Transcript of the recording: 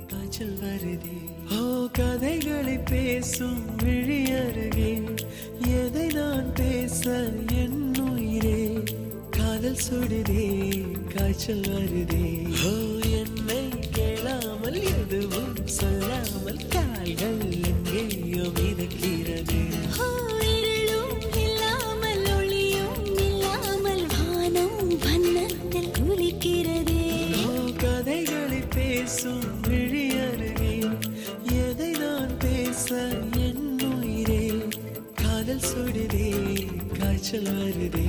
காய்ச்சல் வருதே ஓ கதைகளை பேசும் விழி அருகே எதை நான் பேச என் உயிரே காதல் சுடுதே காய்ச்சல் வருதே ஓ என்னை கேளாமல் எதுவும் சொல்லாமல் கால்கள் எங்கேயோ மிதக்கிறது கதைகளை பேசும் விழி அருகே எதை நான் பேச என் உயிரே காதல் சுடுதே காய்ச்சல் வருதே